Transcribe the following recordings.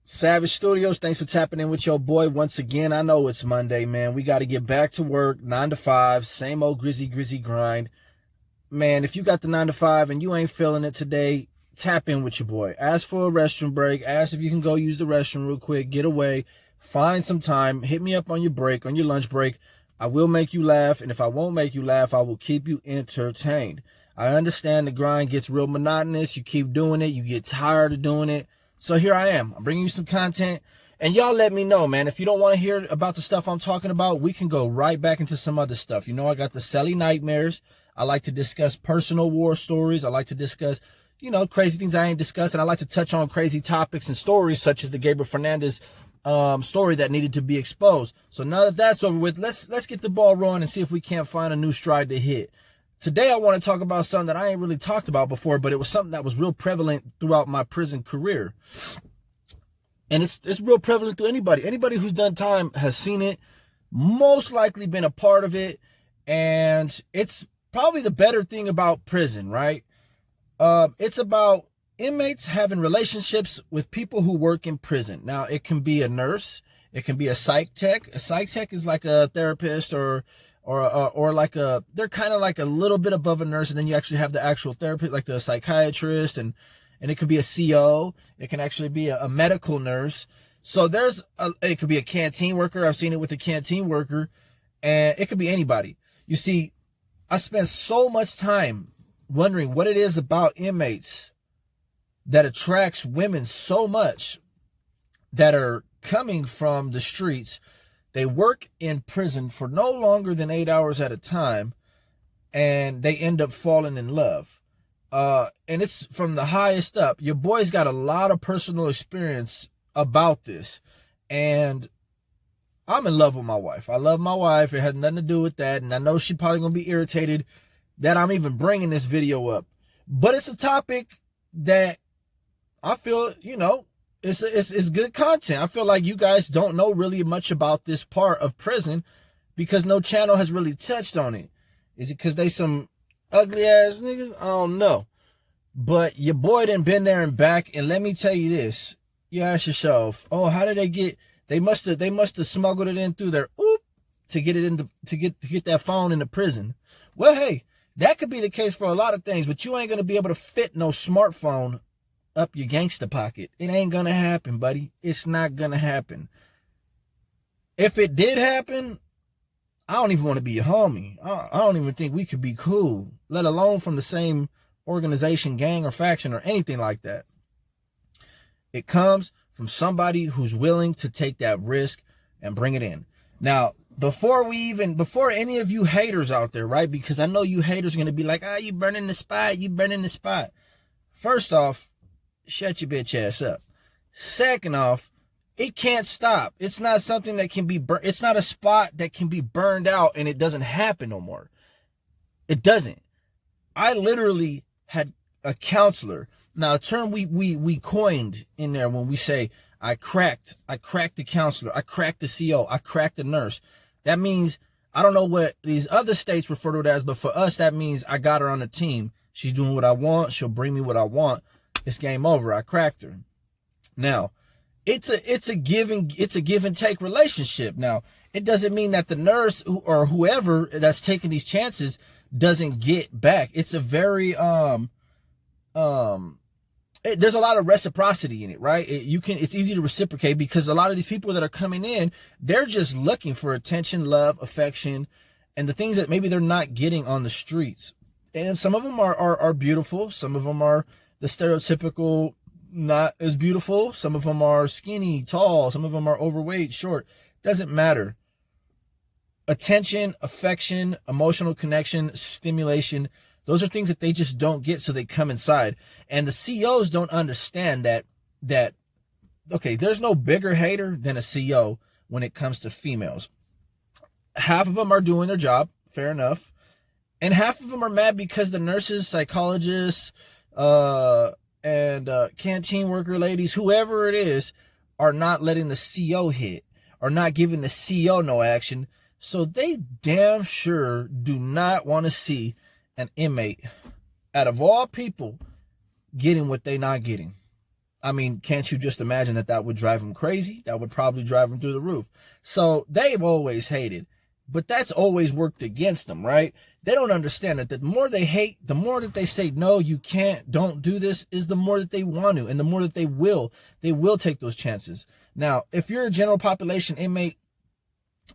Savage Studios, thanks for tapping in with your boy once again. I know it's Monday, man. We got to get back to work, 9 to 5, same old grizzy grind. Man, if you got the 9 to 5 and you ain't feeling it today, tap in with your boy. Ask for a restroom break. Ask if you can go use the restroom real quick. Get away. Find some time. Hit me up on your break, on your lunch break. I will make you laugh, and if I won't make you laugh, I will keep you entertained. I understand the grind gets real monotonous. You keep doing it. You get tired of doing it. So here I am. I'm bringing you some content. And y'all let me know, man. If you don't want to hear about the stuff I'm talking about, we can go right back into some other stuff. You know, I got the Selly Nightmares. I like to discuss personal war stories. I like to discuss, crazy things I ain't discussed. And I like to touch on crazy topics and stories such as the Gabriel Fernandez story that needed to be exposed. So now that that's over with, let's get the ball rolling and see if we can't find a new stride to hit. Today, I want to talk about something that I ain't really talked about before, but it was something that was real prevalent throughout my prison career. And it's real prevalent to anybody. Anybody who's done time has seen it, most likely been a part of it. And it's probably the better thing about prison, right? It's about inmates having relationships with people who work in prison. Now, it can be a nurse. It can be a psych tech. A psych tech is like a therapist or like they're kind of like a little bit above a nurse, and then you actually have the actual therapist, like the psychiatrist, and it could be a CO. It can actually be a medical nurse. So it could be a canteen worker. I've seen it with a canteen worker, and it could be anybody. You see, I spent so much time wondering what it is about inmates that attracts women so much that are coming from the streets. They work in prison for no longer than 8 hours at a time, and they end up falling in love. And it's from the highest up. Your boy's got a lot of personal experience about this, and I'm in love with my wife. I love my wife. It has nothing to do with that, and I know she's probably going to be irritated that I'm even bringing this video up. But it's a topic that I feel, it's good content. I feel like you guys don't know really much about this part of prison because no channel has really touched on it. Is it because they some ugly ass niggas? I don't know. But your boy done been there and back, and let me tell you this. You ask yourself, oh, how did they get? They must have smuggled it in through their to get it into to get that phone into prison. Well, hey, that could be the case for a lot of things, but you ain't gonna be able to fit no smartphone up your gangster pocket. It ain't gonna happen, buddy. It's not gonna happen. If it did happen, I don't even want to be your homie. I don't even think we could be cool, let alone from the same organization, gang, or faction, or anything like that. It comes from somebody who's willing to take that risk and bring it in. Now, before any of you haters out there, right? Because I know you haters are gonna be like, you burning the spot. First off, shut your bitch ass up. Second off, it can't stop. It's not something that can be burned. It's not a spot that can be burned out and it doesn't happen no more. It doesn't. I literally had a counselor. Now, a term we coined in there when we say, I cracked the counselor, I cracked the CO, I cracked the nurse. That means, I don't know what these other states refer to it as, but for us, that means I got her on the team. She's doing what I want. She'll bring me what I want. It's game over. I cracked her. Now, it's a give and take relationship. Now, it doesn't mean that the nurse or whoever that's taking these chances doesn't get back. It's a very there's a lot of reciprocity in it, right? It's easy to reciprocate because a lot of these people that are coming in, they're just looking for attention, love, affection, and the things that maybe they're not getting on the streets. And some of them are beautiful. Some of them are the stereotypical, not as beautiful. Some of them are skinny, tall. Some of them are overweight, short. Doesn't matter. Attention, affection, emotional connection, stimulation. Those are things that they just don't get, so they come inside. And the COs don't understand that okay, there's no bigger hater than a CO when it comes to females. Half of them are doing their job, fair enough. And half of them are mad because the nurses, psychologists, and canteen worker ladies, whoever it is, are not letting the CO hit, or not giving the CO no action. So they damn sure do not want to see an inmate, out of all people, getting what they not getting. I mean, can't you just imagine that that would drive them crazy? That would probably drive them through the roof. So they've always hated, but that's always worked against them, right? They don't understand that the more they hate, the more that they say, no, you can't, don't do this, is the more that they want to, and the more that they will take those chances. Now, if you're a general population inmate,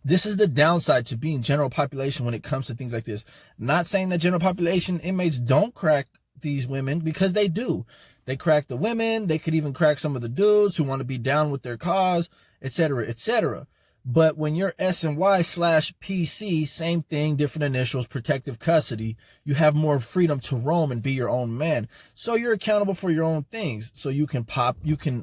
this is the downside to being general population when it comes to things like this. Not saying that general population inmates don't crack these women, because they do. They crack the women. They could even crack some of the dudes who want to be down with their cause, etc., etc. But when you're SNY/PC, same thing, different initials, protective custody, you have more freedom to roam and be your own man. So you're accountable for your own things. So you can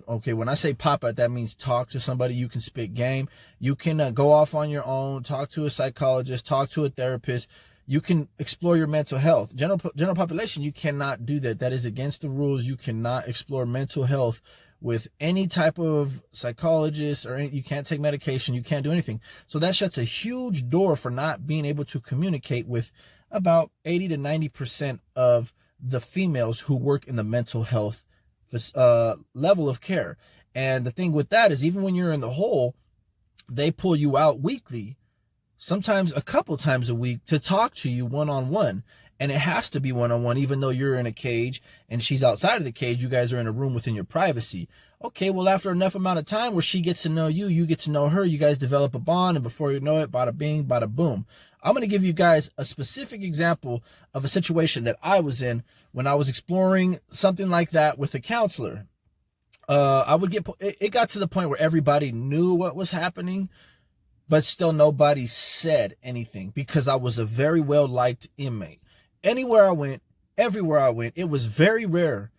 okay, when I say pop out, that means talk to somebody. You can spit game. You can go off on your own, talk to a psychologist, talk to a therapist. You can explore your mental health. General population, you cannot do that. That is against the rules. You cannot explore mental health with any type of psychologist, or you can't take medication. You can't do anything. So that shuts a huge door for not being able to communicate with about 80 to 90% of the females who work in the mental health level of care. And the thing with that is, even when you're in the hole, they pull you out weekly, sometimes a couple times a week, to talk to you one-on-one. And it has to be one-on-one, even though you're in a cage and she's outside of the cage. You guys are in a room within your privacy. Okay, well, after enough amount of time where she gets to know you, you get to know her, you guys develop a bond, and before you know it, bada bing, bada boom. I'm going to give you guys a specific example of a situation that I was in when I was exploring something like that with a counselor. It got to the point where everybody knew what was happening, but still nobody said anything, because I was a very well-liked inmate. Anywhere I went, everywhere I went, it was very rare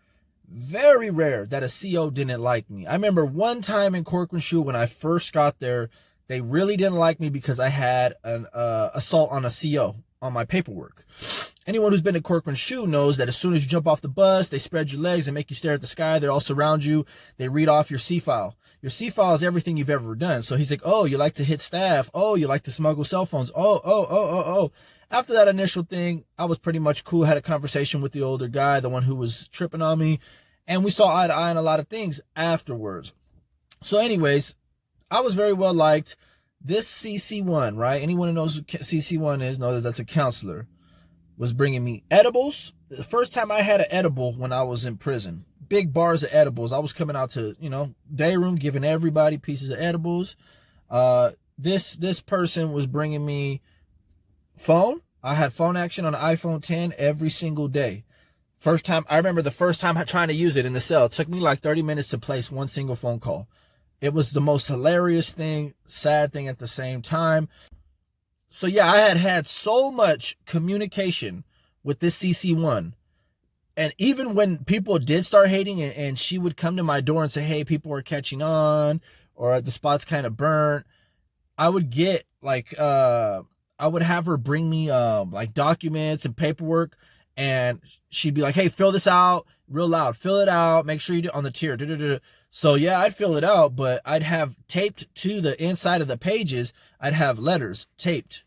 that a CO didn't like me. I remember one time in Corcoran Shu, when I first got there, they really didn't like me because I had an assault on a CO on my paperwork. Anyone who's been to Corcoran Shu knows that as soon as you jump off the bus, they spread your legs and make you stare at the sky. They all surround you. They read off your C-file. Your C-file is everything you've ever done. So he's like, oh, you like to hit staff. Oh, you like to smuggle cell phones. Oh. After that initial thing, I was pretty much cool. Had a conversation with the older guy, the one who was tripping on me, and we saw eye to eye on a lot of things afterwards. So anyways, I was very well liked. This CC1, right? Anyone who knows what CC1 is knows that's a counselor, was bringing me edibles. The first time I had an edible when I was in prison, big bars of edibles. I was coming out to, day room, giving everybody pieces of edibles. This person was bringing me phone. I had phone action on an iPhone 10 every single day. I remember the first time trying to use it in the cell. It took me like 30 minutes to place one single phone call. It was the most hilarious thing, sad thing at the same time. So yeah, I had so much communication with this CC1. And even when people did start hating, and she would come to my door and say, hey, people are catching on, or the spot's kind of burnt, I would get I would have her bring me like documents and paperwork, and she'd be like, hey, fill this out real loud, fill it out, make sure you do on the tier. So yeah, I'd fill it out, but I'd have taped to the inside of the pages, I'd have letters taped.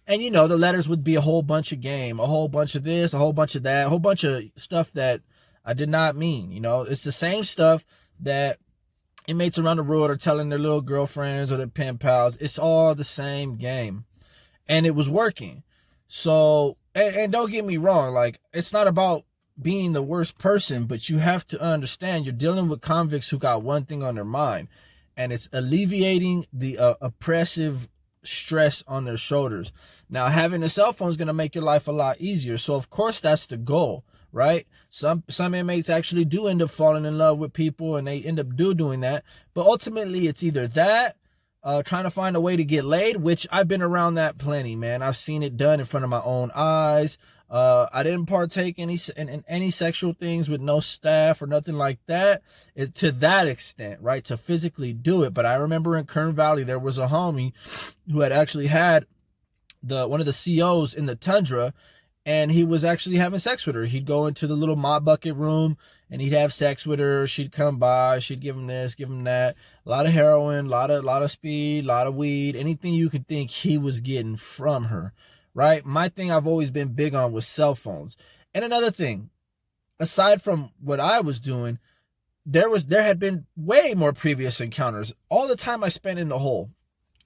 And the letters would be a whole bunch of game, a whole bunch of this, a whole bunch of that, a whole bunch of stuff that I did not mean. It's the same stuff that inmates around the world are telling their little girlfriends or their pen pals. It's all the same game. And it was working. So, and don't get me wrong, like, it's not about being the worst person, but you have to understand you're dealing with convicts who got one thing on their mind, and it's alleviating the oppressive stress on their shoulders. Now, having a cell phone is going to make your life a lot easier. So, of course, that's the goal, right? Some inmates actually do end up falling in love with people, and they end up doing that. But ultimately, it's either that, trying to find a way to get laid, which I've been around that plenty, man. I've seen it done in front of my own eyes. I didn't partake in any sexual things with no staff or nothing like that, to that extent, right? To physically do it. But I remember in Kern Valley, there was a homie who had actually had one of the COs in the Tundra, and he was actually having sex with her. He'd go into the little mop bucket room and he'd have sex with her. She'd come by, she'd give him this, give him that. A lot of heroin, a lot of speed, a lot of weed, anything you could think he was getting from her, right? My thing I've always been big on was cell phones. And another thing, aside from what I was doing, there had been way more previous encounters. All the time I spent in the hole,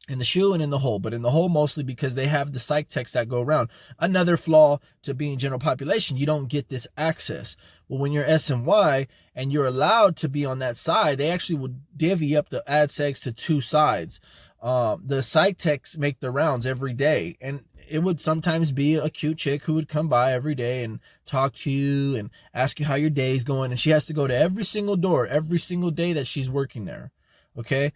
in the shoe and in the hole, but in the hole mostly because they have the psych techs that go around. Another flaw to being general population, you don't get this access. Well, when you're SNY and you're allowed to be on that side, they actually will divvy up the ad segs to two sides. The psych techs make the rounds every day, and it would sometimes be a cute chick who would come by every day and talk to you and ask you how your day's going. And she has to go to every single door every single day that she's working there. Okay.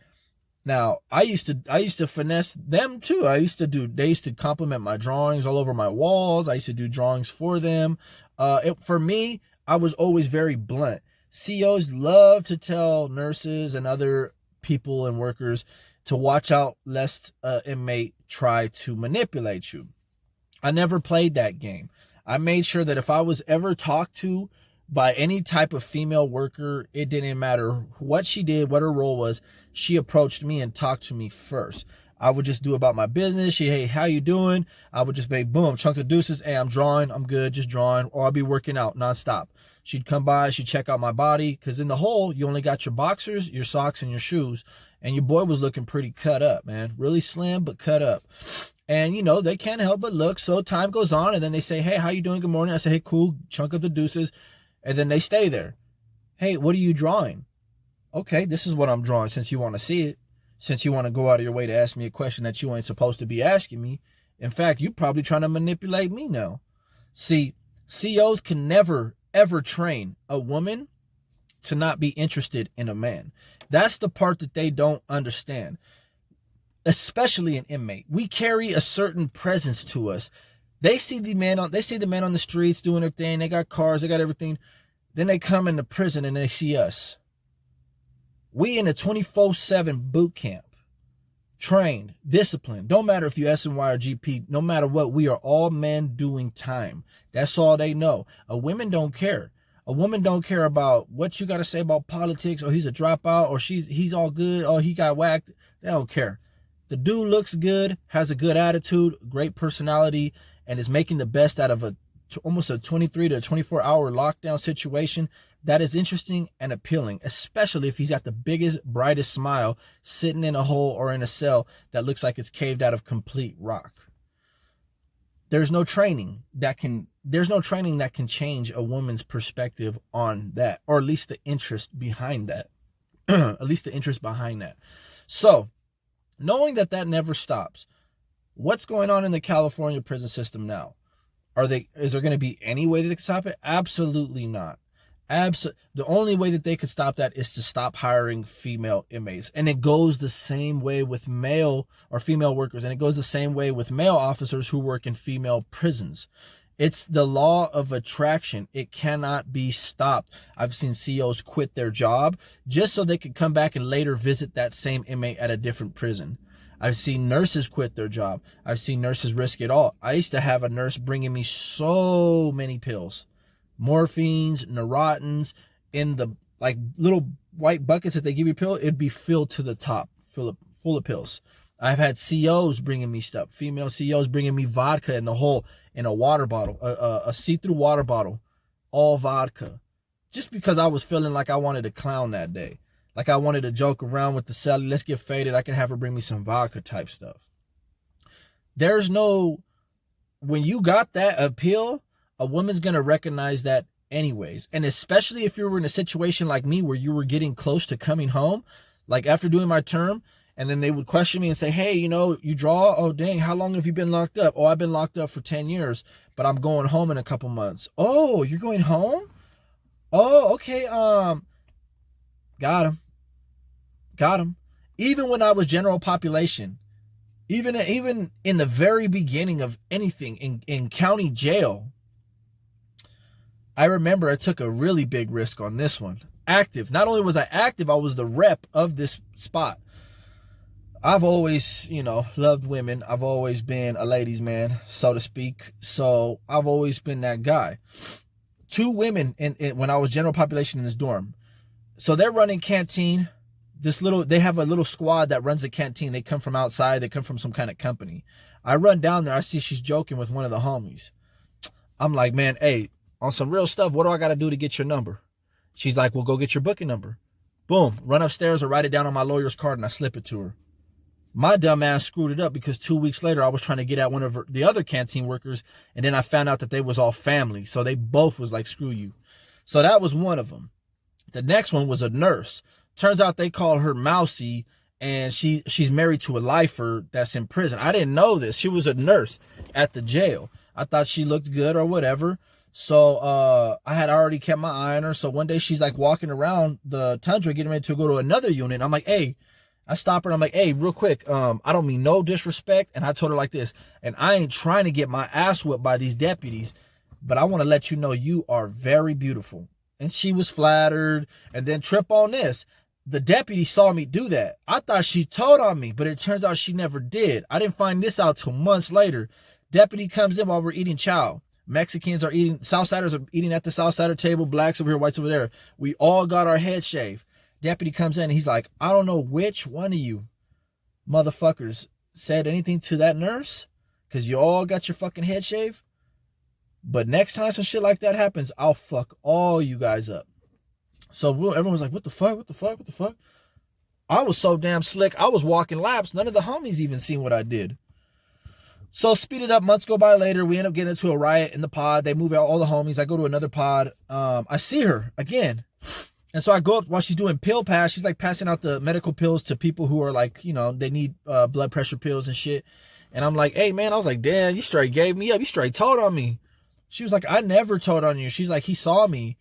Now, I used to finesse them too. They used to compliment my drawings all over my walls. I used to do drawings for them. For me, I was always very blunt. CEOs love to tell nurses and other people and workers to watch out lest an inmate try to manipulate you. I never played that game. I made sure that if I was ever talked to by any type of female worker, it didn't matter what she did, what her role was, she approached me and talked to me first. I would just do about my business. Hey, how you doing? I would just make boom, chunk of deuces. Hey, I'm drawing. I'm good, just drawing. Or I'll be working out nonstop. She'd come by, she'd check out my body. Because in the hole, you only got your boxers, your socks, and your shoes. And your boy was looking pretty cut up, man. Really slim, but cut up. And, you know, they can't help but look. So time goes on. And then they say, hey, how you doing? Good morning. I say, hey, cool. Chunk of the deuces. And then they stay there. Hey, what are you drawing? Okay, this is what I'm drawing since you want to see it. Since you want to go out of your way to ask me a question that you ain't supposed to be asking me. In fact, you probably trying to manipulate me now. See, CEOs can never, ever train a woman to not be interested in a man. That's the part that they don't understand. Especially an inmate. We carry a certain presence to us. They see the man on the streets doing their thing. They got cars, they got everything. Then they come into prison and they see us. We in a 24/7 boot camp. Trained, disciplined. Don't matter if you SNY or GP, no matter what, we are all men doing time. That's all they know. A woman don't care. A woman don't care about what you got to say about politics, or he's a dropout, or he's all good, or he got whacked. They don't care. The dude looks good, has a good attitude, great personality, and is making the best out of almost a 23 to 24 hour lockdown situation. That is interesting and appealing, especially if he's got the biggest, brightest smile sitting in a hole or in a cell that looks like it's caved out of complete rock. There's no training that can change a woman's perspective on that, or at least the interest behind that. At least the interest behind that. So, knowing that never stops, what's going on in the California prison system now? Is there going to be any way that they can stop it? Absolutely not. The only way that they could stop that is to stop hiring female inmates. And it goes the same way with male or female workers. And it goes the same way with male officers who work in female prisons. It's the law of attraction. It cannot be stopped. I've seen CEOs quit their job just so they could come back and later visit that same inmate at a different prison. I've seen nurses quit their job. I've seen nurses risk it all. I used to have a nurse bringing me so many pills. Morphines, Neurotins, in the like little white buckets that they give you pill, it'd be filled to the top, full of pills. I've had CEOs bringing me stuff, female CEOs bringing me vodka in the hole in a water bottle, a see-through water bottle, all vodka, just because I was feeling like I wanted to clown that day, like I wanted to joke around with the celly. Let's get faded. I can have her bring me some vodka type stuff. When you got that appeal, a woman's going to recognize that anyways. And especially if you were in a situation like me where you were getting close to coming home, like after doing my term, and then they would question me and say, hey, you draw? Oh, dang, how long have you been locked up? Oh, I've been locked up for 10 years, but I'm going home in a couple months. Oh, you're going home? Oh, okay. Got him. Even when I was general population, even in the very beginning of anything in county jail, I remember I took a really big risk on this one. Active. Not only was I active, I was the rep of this spot. I've always, loved women. I've always been a ladies' man, so to speak. So I've always been that guy. 2 women when I was general population in this dorm. So they're running canteen. They have a little squad that runs the canteen. They come from outside. They come from some kind of company. I run down there. I see she's joking with one of the homies. I'm like, man, hey, on some real stuff, what do I got to do to get your number? She's like, well, go get your booking number. Boom, run upstairs or write it down on my lawyer's card, and I slip it to her. My dumb ass screwed it up because 2 weeks later, I was trying to get at one of the other canteen workers, and then I found out that they was all family. So they both was like, screw you. So that was one of them. The next one was a nurse. Turns out they call her Mousy, and she's married to a lifer that's in prison. I didn't know this. She was a nurse at the jail. I thought she looked good or whatever. So I had already kept my eye on her. So one day she's like walking around the Tundra getting ready to go to another unit. I'm like, hey, I stop her and I'm like, hey, real quick, I don't mean no disrespect. And I told her like this, and I ain't trying to get my ass whipped by these deputies, but I want to let you know you are very beautiful. And she was flattered. And then trip on this. The deputy saw me do that. I thought she told on me, but it turns out she never did. I didn't find this out till months later. Deputy comes in while we're eating chow. Mexicans are eating, Southsiders are eating at the Southsider table, blacks over here, whites over there. We all got our heads shaved. Deputy comes in and he's like, I don't know which one of you motherfuckers said anything to that nurse, because you all got your fucking head shaved. But next time some shit like that happens, I'll fuck all you guys up. So everyone was like, what the fuck, what the fuck, what the fuck? I was so damn slick. I was walking laps. None of the homies even seen what I did. So speed it up. Months go by later. We end up getting into a riot in the pod. They move out all the homies. I go to another pod. I see her again. And so I go up while she's doing pill pass. She's like passing out the medical pills to people who are like, you know, they need blood pressure pills and shit. And I'm like, hey, man, I was like, damn, you straight gave me up. You straight told on me. She was like, I never told on you. She's like, he saw me.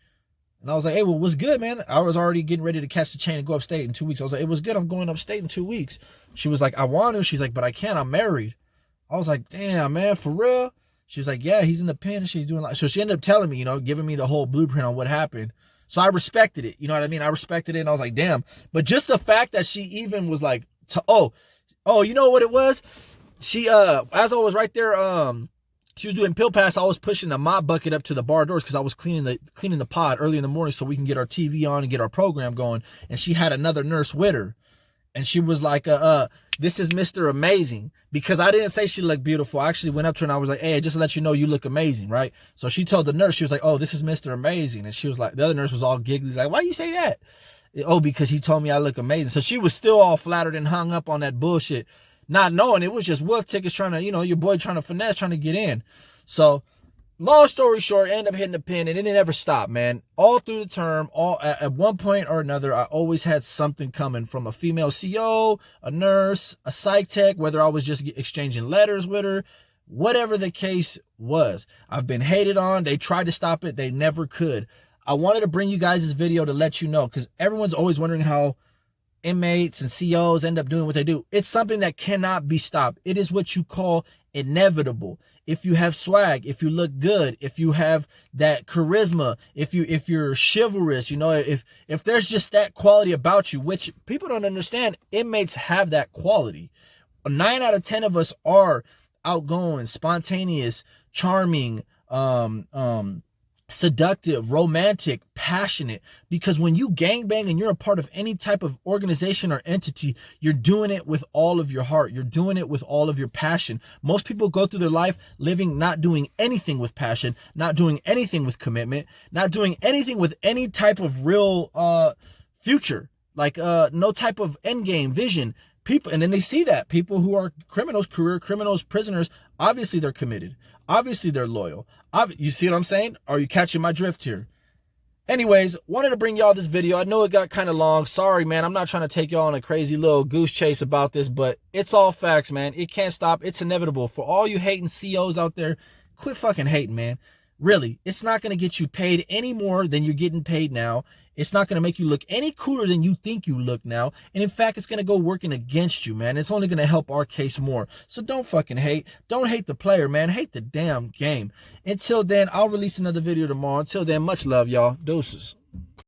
And I was like, hey, well, what's good, man? I was already getting ready to catch the train and go upstate in 2 weeks. I was like, it was good. I'm going upstate in 2 weeks. She was like, I want to. She's like, but I can't. I'm married. I was like, damn, man, for real? She's like, yeah, he's in the pen. She's doing like, so she ended up telling me, you know, giving me the whole blueprint on what happened. So I respected it. You know what I mean? I respected it. And I was like, damn. But just the fact that she even was like, oh, you know what it was? She, as I was right there, she was doing pill pass. I was pushing the mop bucket up to the bar doors because I was cleaning the pod early in the morning so we can get our TV on and get our program going. And she had another nurse with her. And she was like, this is Mr. Amazing. Because I didn't say she looked beautiful. I actually went up to her and I was like, hey, just to let you know, you look amazing, right? So she told the nurse, she was like, oh, this is Mr. Amazing. And she was like, the other nurse was all giggly, like, why you say that? Oh, because he told me I look amazing. So she was still all flattered and hung up on that bullshit, not knowing it was just wolf tickets trying to, you know, your boy trying to finesse, trying to get in. So long story short, end up hitting the pin, and it never stopped, man. All through the term, at one point or another, I always had something coming from a female CO, a nurse, a psych tech, whether I was just exchanging letters with her, whatever the case was. I've been hated on. They tried to stop it. They never could. I wanted to bring you guys this video to let you know, because everyone's always wondering how inmates and COs end up doing what they do. It's something that cannot be stopped. It is what you call inevitable. If you have swag, if you look good, if you have that charisma, if you're chivalrous, you know, if there's just that quality about you, which people don't understand, inmates have that quality. 9 out of 10 of us are outgoing, spontaneous, charming, seductive, romantic, passionate, because when you gangbang and you're a part of any type of organization or entity, you're doing it with all of your heart. You're doing it with all of your passion. Most people go through their life living, not doing anything with passion, not doing anything with commitment, not doing anything with any type of real future, like no type of end game vision. People, and then they see that people who are criminals, career criminals, prisoners, obviously they're committed. Obviously they're loyal. You see what I'm saying? Are you catching my drift here? Anyways, wanted to bring y'all this video. I know it got kind of long. Sorry, man. I'm not trying to take y'all on a crazy little goose chase about this, but it's all facts, man. It can't stop. It's inevitable. For all you hating COs out there, quit fucking hating, man. Really, it's not going to get you paid any more than you're getting paid now. It's not going to make you look any cooler than you think you look now. And in fact, it's going to go working against you, man. It's only going to help our case more. So don't fucking hate. Don't hate the player, man. Hate the damn game. Until then, I'll release another video tomorrow. Until then, much love, y'all. Deuces.